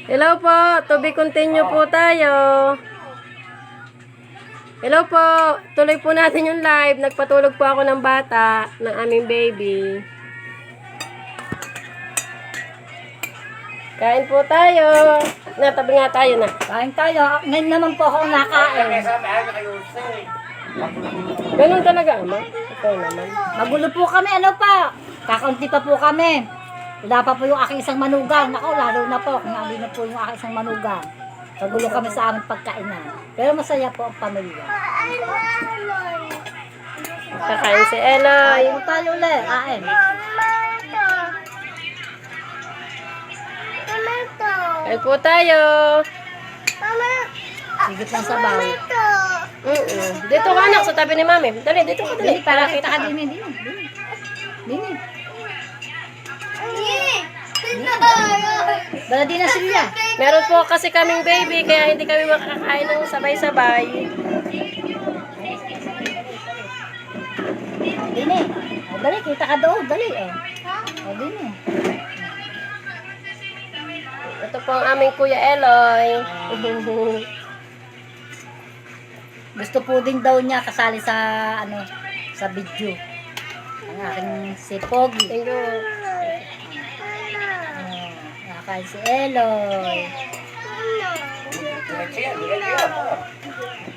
Hello po, to be continue po tayo. Hello po, tuloy po natin yung live. Nagpatulog po ako ng bata, ng aming baby. Kain po tayo. Natabi nga tayo na. Kain tayo. Ngayon naman po ako nakain. Ganun talaga, ama. Ito naman. Magulo po kami, ano pa? Kakaunti pa po kami. Wala pa po yung aking isang manugang. Nako, lalo na po. Nali na po yung aking isang manugang. Magulo kami sa aming pagkainan. Pero masaya po ang pamilya. Kakain si Eloy. Kain po tayo ulit. Kain. Kain po tayo. Higit lang sa bawi. Dito ka anak, sa tabi ni mami. Dali, dito ka dali. Para kita ka din. Dini. Dala din na sila. Meron po kasi kaming baby, kaya hindi kami makakain ng sabay-sabay. Dini. O, dali, kita ka doon. Dali. O, dini. Ito po ang aming Kuya Eloy. Gusto po din daw niya kasali sa sa video. Ang aking si Pogi. Thank you. Nakakain si Eloy.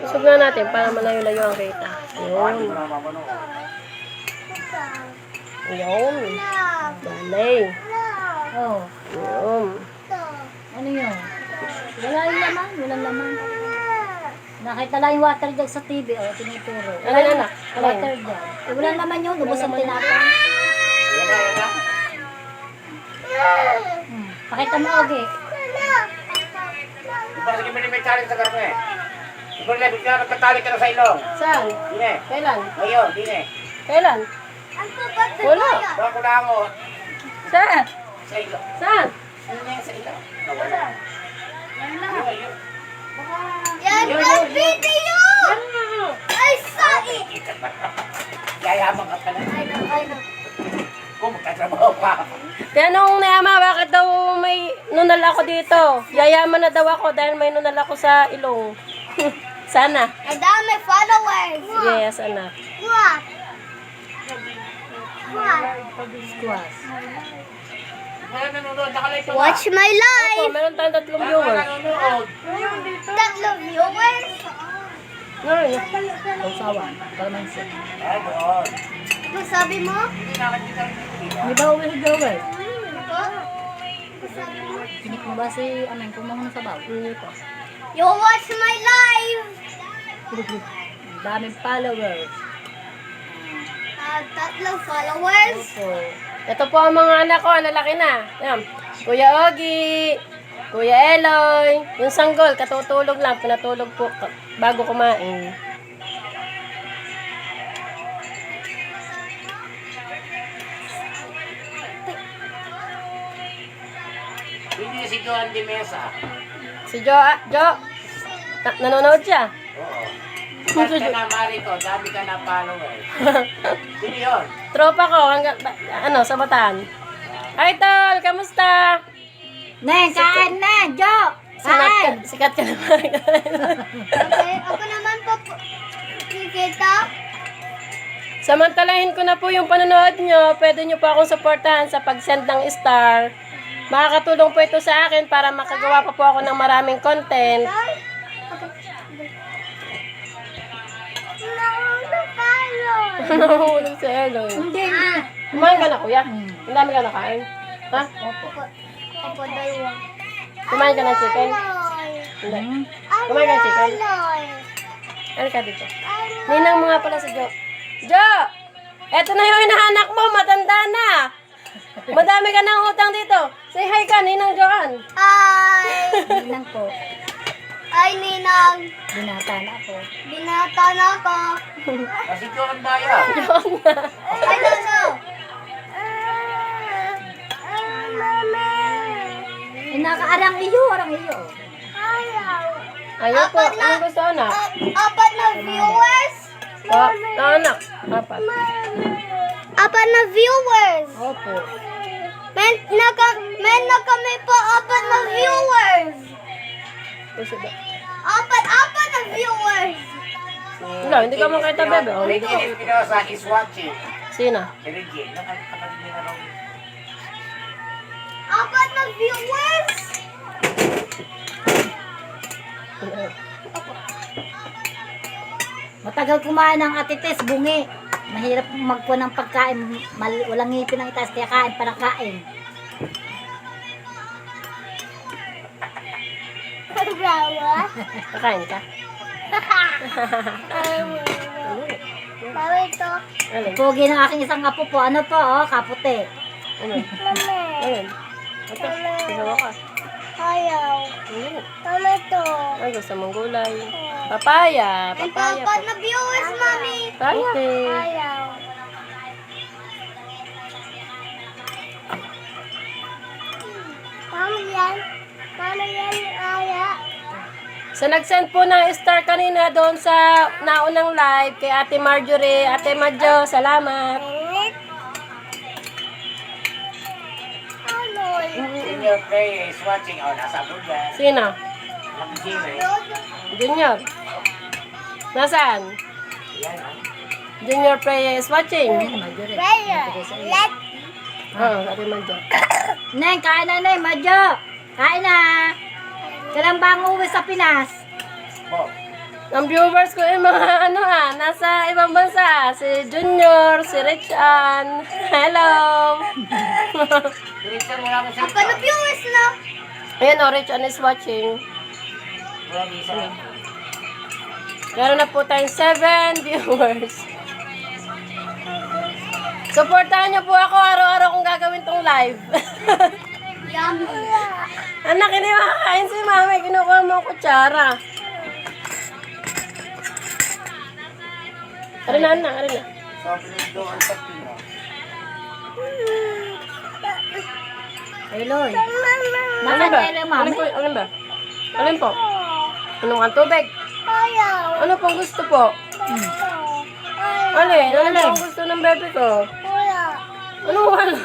Usog na natin para malayo-layo ang kita. Yun. Yun. Dali. Oh, Yun. ano yun? Walang laman. Nakita lang yung water jug sa TV, tinuturo. Ano na anak? Water jug. Wala naman yun, lubos ang tinapay. Pakita mo, Ogi. Bakit hindi mo may challenge sa karne? Ikaw na, bigla nagkatali ka na sa ilong. Saan? Dine. Kailan? Ngayon, dine. Kailan? Wala. Baka na ako Saan? sa ilong. Saan? Dine sa ilong. Nawala. Yun. Yan ang video! I saw it! Yayaman ka pala. I know. Kung magtatrabaho ka. Tanong ni Ama, bakit daw may nunal ako dito? Yayaman na daw ako dahil may nunal ako sa ilong. Sana. Ang dami followers! Yes, anak. What? Squash. Wala nanonood, nakalito na. Watch my Opo, live! meron tayong 3 Wala viewers. nanonood. Tatlong viewers! Ay, Kausawan. Kalamansi. Ay, doon. Ano sabi mo? Hindi nakakita rin dito. May bawa si Joel. Ano sabi mo? Sinik mo ba si Ameng kung mga sa bawa? hindi po. You watch my live! Ang daming followers. Tatlong followers? Opo. Ito po ang mga anak ko, lalaki na. Yan. Kuya Ogi, Kuya Eloy, yung sanggol, katutulog lang, pinatulog po bago kumain. Hindi si Joan de Mesa. Si Jo, nanonood siya. Oo. Sikat ka na, Marito. Dami ka na follower. Sino yun? Tropa ko, hanggang, sa Bataan. Hi, Tol, kamusta? Neng, kain na! Jo! Kain! Sikat ka naman. Okay, ako naman po kikita. Samantalahin ko na po yung panonood nyo. Pwede nyo po akong supportahan sa pag-send ng star. Makakatulong po ito sa akin para makagawa pa po ako ng maraming content. Nahulog si Eloy. Hindi. Kumain ka na, kuya? Ang dami ka nakain. Ha? Ako dalawa. Kumain ka ng chicken? Hindi. Kumain ka ng chicken? Ano ka dito? Ninang mga pala si Jo. Jo! Eto na yung hinahanap mo, matanda na. Madami ka ng utang dito. Say hi ka, Ninang Joan. Hi! Ninang po. Ay, Ninang. Binata na ako. Binata na ako. Kasi Joan Baya. I don't know. Arang iyo. Ayaw po. Ano gusto, anak? Apat na viewers. Anak. Apat. Apat na viewers. Opo. Men na kami po apat puso ba? Apat na viewers. Wala, hindi ka makita, bebe. Oh, hindi Regine ka. Espinosa is watching. Sino? Si Regine, kapatid niya na raw. Apat na viewers. Matagal kumain ng atites, bungi. Mahirap magkuha ng pagkain. Walang ngipin ang itaas, kaya kain para kain. Brawa. Kakain ka? Mami ito. Alin? Pogi ng aking isang apo po. Ano po, oh, kaputi. Alin? Mami. Alin? Ito, isawa ka. Ayaw. Alin? Mami ito. Ay, gusto mong gulay. Papaya. Ito, Papaya apat po. na viewers, Mami. Okay. Ayaw. Mami yan. Mami yan, ayaw. So, nag-send po ng star kanina doon sa naunang live kay Ate Marjorie. Ate Madjo, salamat. Aloy. Senior player is watching. Oh, nasa Abuja. Sino? Nakajire. Junior. Nasaan? Yan, ha? Junior Prey is watching. Prayer. Let Oo, Ate Madjo. Neng, kain na, Neng. Madjo. Kain na. Kailan ba ang uwi sa Pinas? Bob. Ang viewers ko ay mga nasa ibang bansa. Si Junior, si Rich Ann. Hello! Bilisan mo lang sa apat na viewers na. Ayan o, Rich Ann is watching. Ready sa Meron na po tayong 7 viewers. Supportahan niyo po ako araw-araw kung gagawin tong live. Yummy. Anak, hindi makakain si mami. Kinukuha mo ang kutsara. Arina, arina. sobrang doon sa Pino. Ay, Loy. Alin Nasaan ba? kayo ng mami? Alin ba? Alin po? Anong ang tubig? Ayaw. Ano pong gusto po? Alin? Ano pong gusto ng bebe ko? Wala. Ano wala?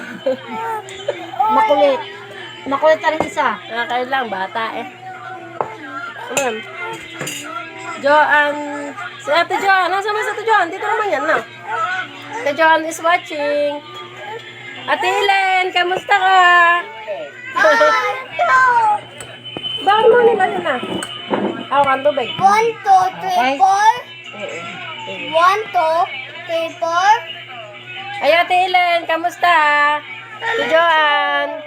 Makulit. Makulit na rin isa. Nakakain lang, bata eh. Ano yan? Joanne. Si Ate Joanne. Nasaan ba si Ate Joanne? Dito naman yan, na. Ate Joanne is watching. Ate Helen, kamusta ka? Bakit mo nila yun na? Ako ang tubig. 1, 2, 3, 4. 1, 2, 3, 4. Ay, Ate Helen, kamusta? Si Joanne.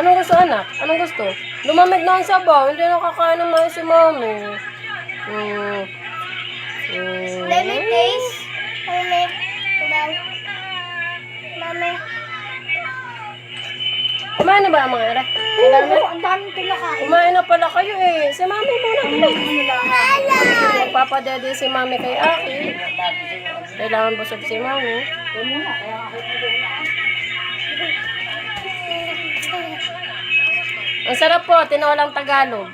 Anong gusto, anak? Anong gusto? Lumamig na ang sabaw. Hindi nakakain ng mais si mami. Let me taste. Mami. Mami. Kumain na ba ang mga era? Ang daming pinakain. Kumain na pala kayo eh. Si mami muna. Hello. Magpapadede si mami kay Aki. Kailangan busog si mami. Yan muna, kaya ako Ang sarap po, tinolang Tagalog.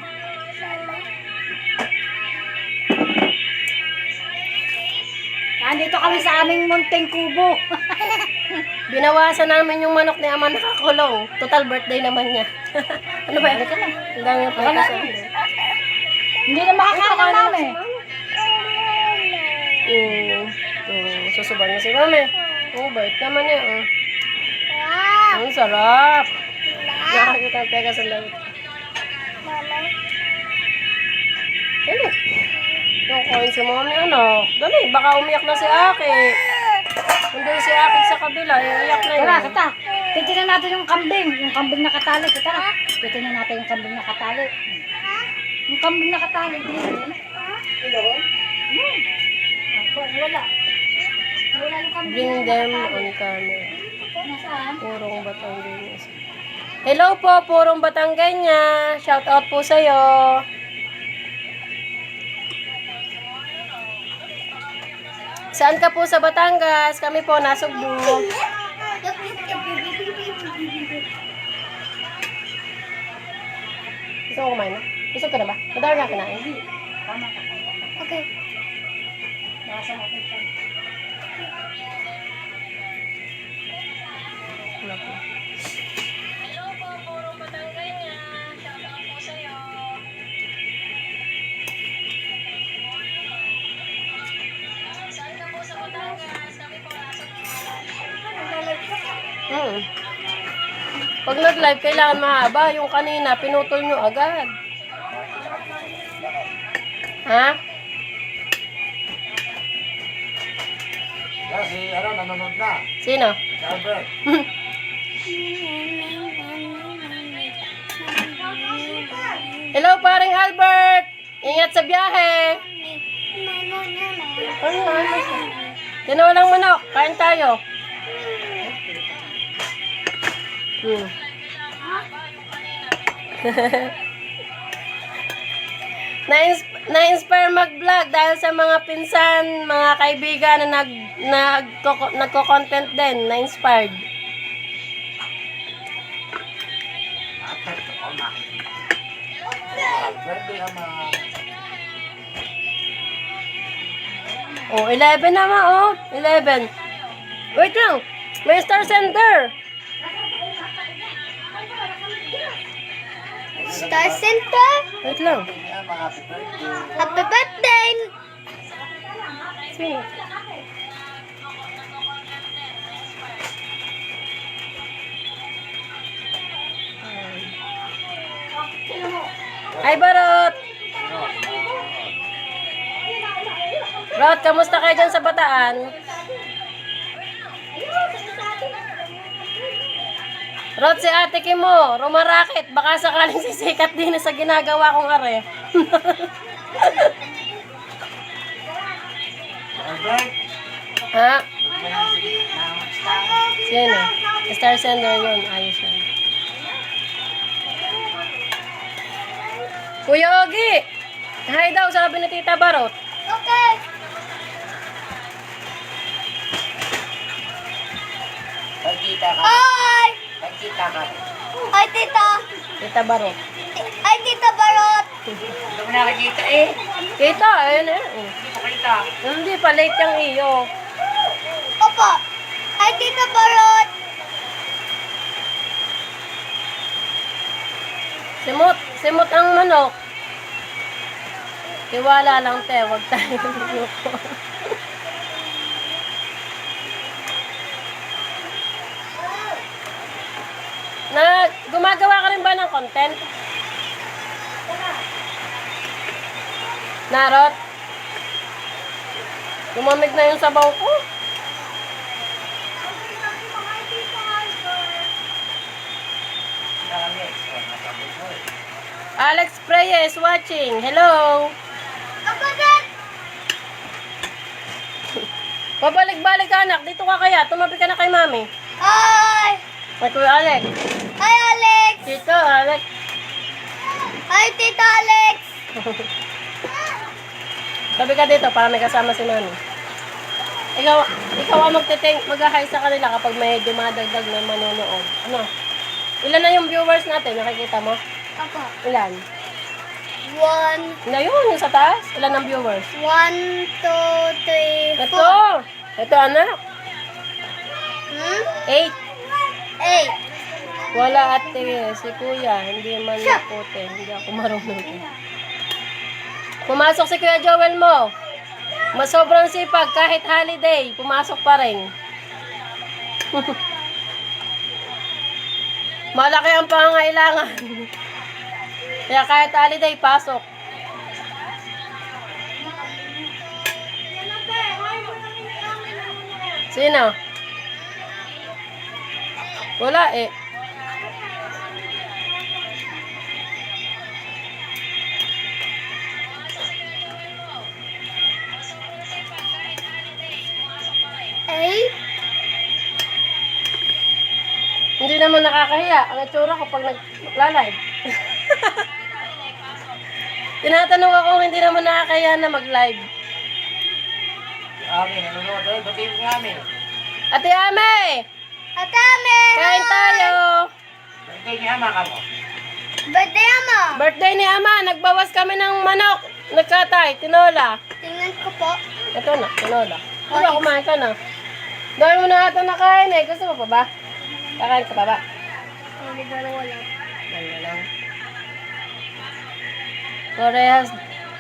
Nandito kami sa aming munting kubo. Binawasan namin yung manok ni Ama nakakulong. Total birthday naman niya. Ano ba? Ang dami yung pala sa Hindi na makakain ng mami. Susuban na si mami. Oh, bait naman niya. Wow. Ang sarap. Nakakita ang teka sa langit. Mama. Dali. Yung coin si mami, ano? Dali, baka umiyak na si Aki. Nandun si Aki sa kabila, iiyak na yun. Tara, tata. Titignan natin yung kambing. Yung kambing nakatali. Tara. Titignan natin yung kambing nakatali. Yung kambing nakatali. Wala. Wala yung kambing. Bring them on camera. Nasaan? Purong Batangganya. Hello po, Purong Batangganya. Shout out po sa'yo. Saan ka po sa Batangas? Kami po nasa Sugbo. Gusto mo kumain na? Gusto ka na ba? Madami na kinain. Okay. Hello po, Purong Batangganya. Mm. Pag nag-live, kailangan mahaba. Yung kanina, pinutol nyo agad. Ha? Kasi, nanonood na. Sino? Si Albert. Hello, paring Albert! Ingat sa biyahe! Tinolang manok, kain tayo. Na-inspire mag-vlog dahil sa mga pinsan, mga kaibigan na nagko-content din. Na-inspired. Birthday ama. Oh, 11 naman, oh. 11. Wait lang. May star sender. Star Center. Wait lang. Ama, happy birthday. Happy birthday. Sino? Hi, Barot! Barot, kamusta kayo dyan sa Bataan? Rod, si ate Kim mo, rumarakit. Baka sakaling sisikat din sa ginagawa kong are. Albert. Ha? Sige. Sino? Star sender yun. Ayos yun. Kuya Ogi! Hi daw, sabi ni Tita Barot. Okay. Pagkita ka. Hi. Pagkita ka. Hi, tita. Tita Barot. Hi, tita Barot. Hindi mo nakikita eh. Tita, ayun eh. Hindi ko kita. Hindi pa, late yung iyo. Opo. Hi, tita Barot. Simot ang manok. Tiwala lang te, wag tayo luluko. Gumagawa ka rin ba ng content? Narot? Lumamig na yung sabaw ko. Alex Preyes watching. Hello. Ako din. Pabalik-balik anak. Dito ka kaya. Tumabi ka na kay mami. Hi. Kay Kuya Alex. Hi, Alex. Dito, Alex. Hi, tita Alex. Sabi ka dito para may kasama si mami. Ikaw ang mag-hi sa kanila kapag may dumadagdag na manonood. Ano? Ilan na yung viewers natin? Nakikita mo? Ako. Ilan? 1, Na yun, yung sa taas. Ilan ang viewers? 1, 2, 3, 4. Ito. Ito, anak. 8. 8. Wala ate. Si kuya. Hindi man puti. Hindi ako marunong. Pumasok si Kuya Joel mo. Mas sobrang sipag. Kahit holiday, pumasok pa rin. Malaki ang pangangailangan. Kaya kahit holiday, pasok. Sino? Wala eh. Hindi naman nakakahiya ang itsura ko pag nag-live. Tinatanong ako kung hindi naman nakakahiya na mag-live. Amin, nanonood. Batiin mo amin. Ate Ame! Atame. Kain tayo! Birthday ni ama ka mo. Birthday mo. Birthday ni Ama, nagbawas kami ng manok. Nagkatay, tinola. Tingnan ko po. Ito na, tinola. Diba, kumain ka na. Dami mo na ata nakain eh. Gusto mo pa ba? Kakain ka pa ba? Hindi ba wala? Wala lang.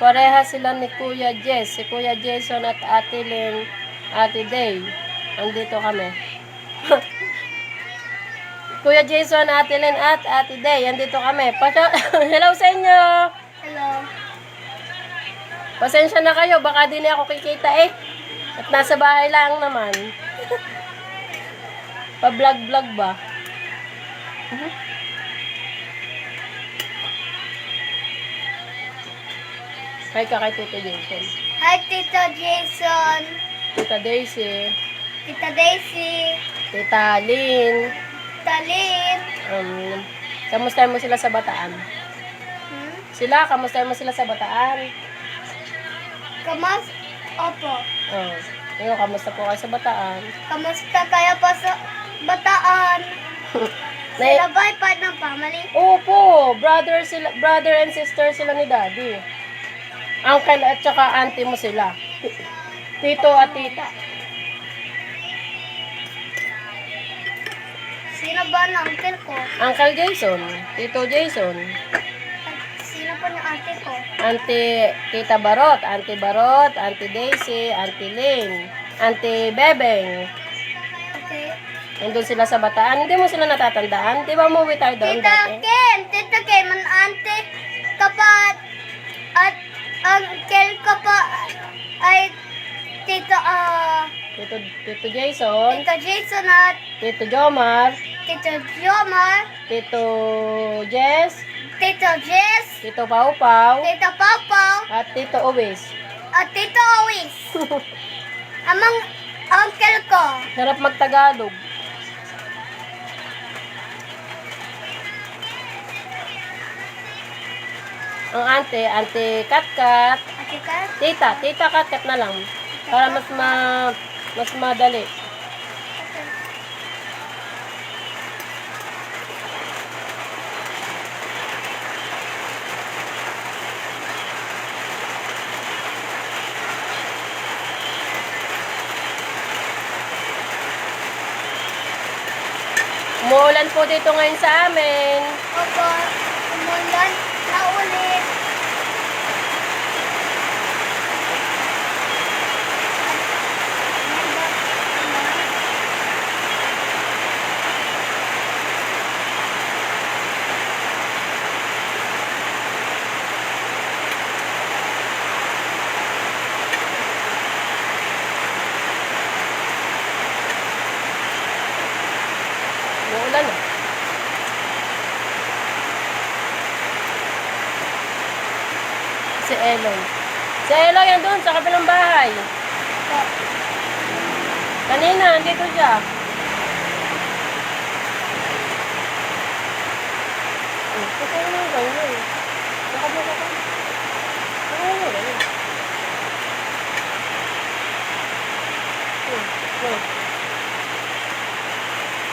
Parehas sila ni Kuya Jess. Si Kuya Jason at Ate Ling, Ate Day. Andito kami. Kuya Jason, Ate Len at Ate Day. Andito kami. Hello sa inyo. Hello. Pasensya na kayo. Baka di na ako kikita eh. At nasa bahay lang naman. Pa-vlog-vlog ba? Hi ka kay Tito Jason. Hi, Tito Jason. Tita Daisy. Tita Daisy. Tita Lynn. Talin. Kamustahin mo sila sa Bataan? Kamustahin mo sila sa Bataan? Kamas? Opo. Oh. Ngayon, kamusta po kayo sa Bataan? Kamusta kaya pa sa Bataan? Sila ba ay part ng family? Opo, brother and sister sila ni Daddy. Uncle at saka auntie mo sila. Tito at tita. Sino ba ang uncle ko? Uncle Jason, Tito Jason, Sino po ng ate ko? Tita Barot, Auntie Barot, Auntie Daisy, Auntie Lynn, Auntie Bebeng. Okay. Nandun sila sa Bataan. Hindi mo sila natatandaan? Di ba umuwi tayo doon dati? Tita Kim, ang ante kapat at uncle ko pa ay Tito Tito Jason, Tito Jason at Tito Jomar, Tito Jomar, Tito Jess, Tito Jess, Tito Pau Pau, Tito Pawpaw, at Tito Uwis. at Tito Awis. Amang uncle ko. Sarap magtagalog. Ang ante Katkat, Ate ka? tita Katkat na lang. Para mas madali. Umuulan po dito ngayon sa amin. Opo, umulan na ulit. Umuulan na. Si Eloy. Si Eloy yan doon sa kabilang bahay. Kanina, andito siya. Ito na yung ganyan. Nakabaka ka. Ano yung ganyan?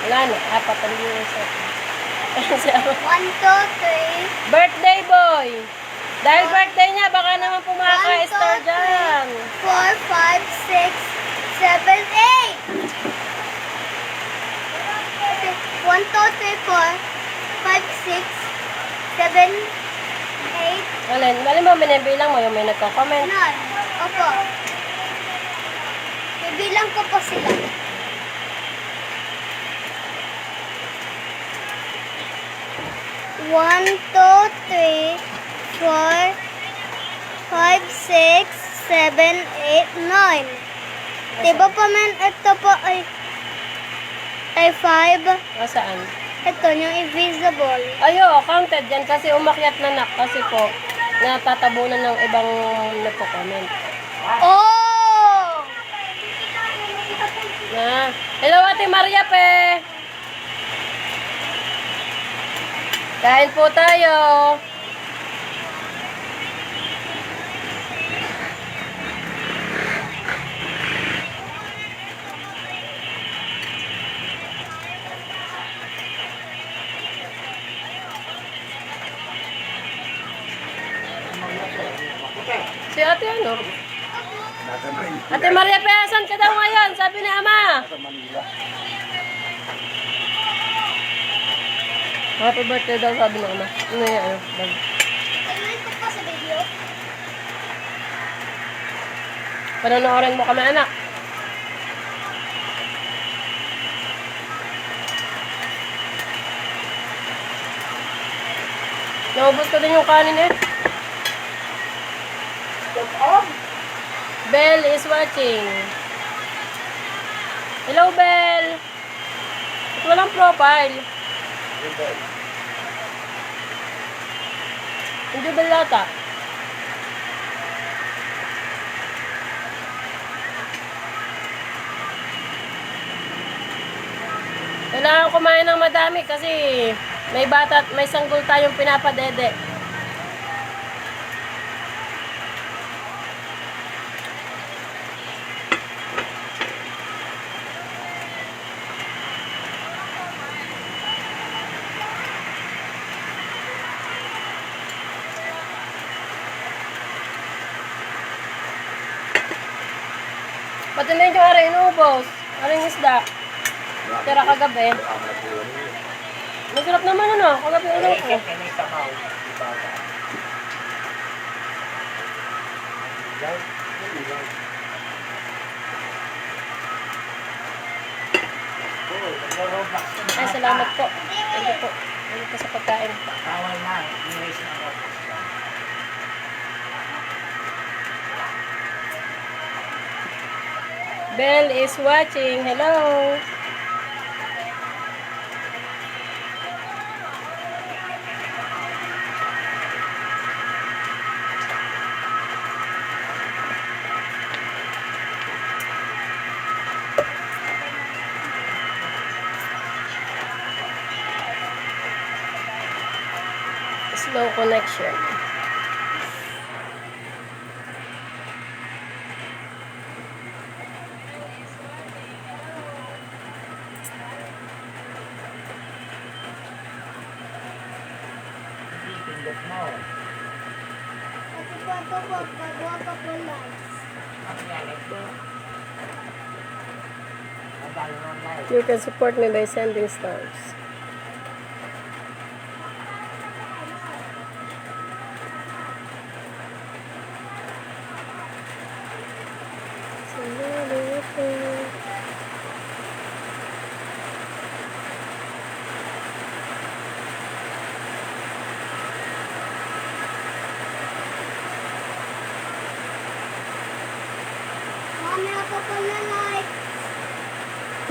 Wala na, apat ang viewers ako. Siya. 1, 2, 3. Birthday boy! Dahil birthday niya, baka naman pumaka-star dyan. 4, 5, 6, 7, 8. 1, 2, 3, 4, 5, 6, 7, 8, Alin mo, binibilang mo yung may nagko-comment. 9. Opo. Bibilang ko po sila. 1, 2, 3, 4, 5, 6, 7, 8, 9. Diba pa man, ito po ay 5. Nasaan? Ito yung invisible. Ayo, counted yan kasi umakyat na nak kasi po natatabunan ng ibang nagko-comment. Oh! Na. Hello, Ate Maria pe. Kain po tayo. Si Ate ano? Ate Maria pe, saan ka daw ngayon? Sabi ni Ama. Happy birthday daw, sabi ng Ama. Ano yan? Ano? Bag. Tingnan ko pa sa video. Panonoorin mo kami, anak. Naubos ko din yung kanin eh. Bell is watching. Hello, Bell. At walang profile. Hindi Bell yata. Kailangan kumain ng madami kasi may bata at may sanggol tayong pinapadede. Pati na yung aray inubos. Aring isda. Tira kagabi. Masarap naman ano. Kagabi ulo ko. Ay, salamat po. Thank you po. Thank you po sa pagkain. Bawal na. Inis na ako. Bell is watching. Hello. Slow connection. Pindot mo. Kasi po ito po, pagawa pa po lang. Ang yalit ko. Ang dami ng live. You can support me by sending stars. Mami, ako po na like.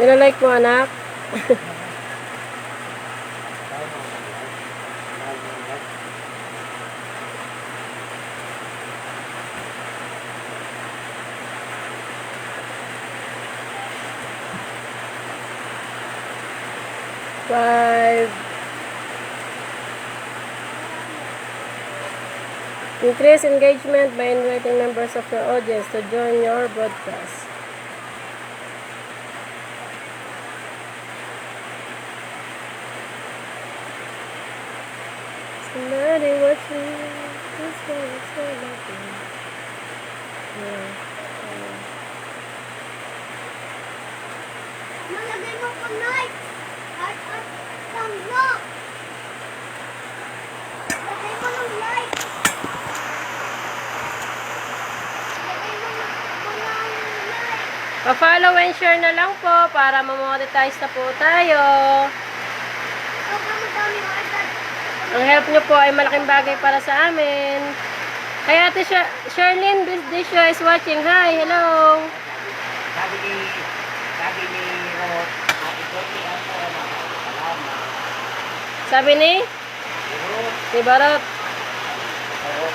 Nilalike mo, anak? Five. Increase engagement by inviting members of your audience to join your broadcast. Somebody watching. This one is so lucky. Yeah. Malagay mo po like. At thumbs up. Lagay mo ng like. Lagay mo ng like. Pa-follow and share na lang po para ma-monetize na po tayo. Sobrang madami order. Ang help nyo po ay malaking bagay para sa amin. Kaya Ate Sherlyn Bisdisha is watching. Hi, hello. Sabi ni Rod, Ate Toti ako, salamat. Sabi ni Rod, si Barot. oo.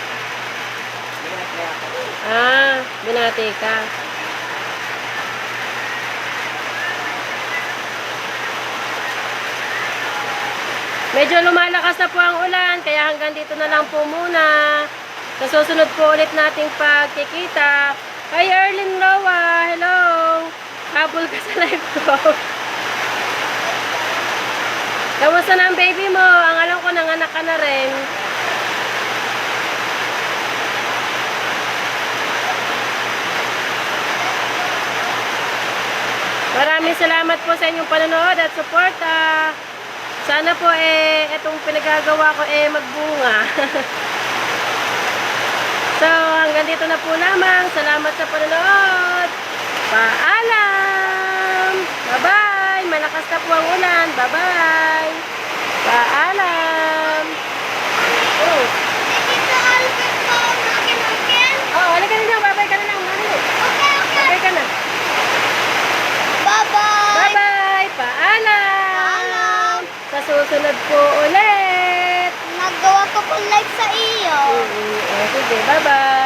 Binati ako. Binati ka. Medyo lumalakas na po ang ulan, kaya hanggang dito na lang po muna. Sa susunod po ulit nating pagkikita. Hi, Erlyn Roa. Hello. Habol ka sa live ko. Kamusta na ang baby mo? Ang alam ko, nanganak ka na rin. Maraming salamat po sa inyong panonood at suporta. Sana po itong pinagagawa ko magbunga. So, hanggang dito na po lamang. Salamat sa panonood. Paalam! Bye-bye! Malakas na po ang ulan. Bye-bye! Paalam! Dito Alvin po ang akin akin. Oo, halika na lang. Babay ka na lang. Mami. Okay, okay. Babay ka na. Bye-bye. Bye-bye. Paalam. Sa susunod po ulit. Nagawa ko po like sa iyo. Sige, bye-bye.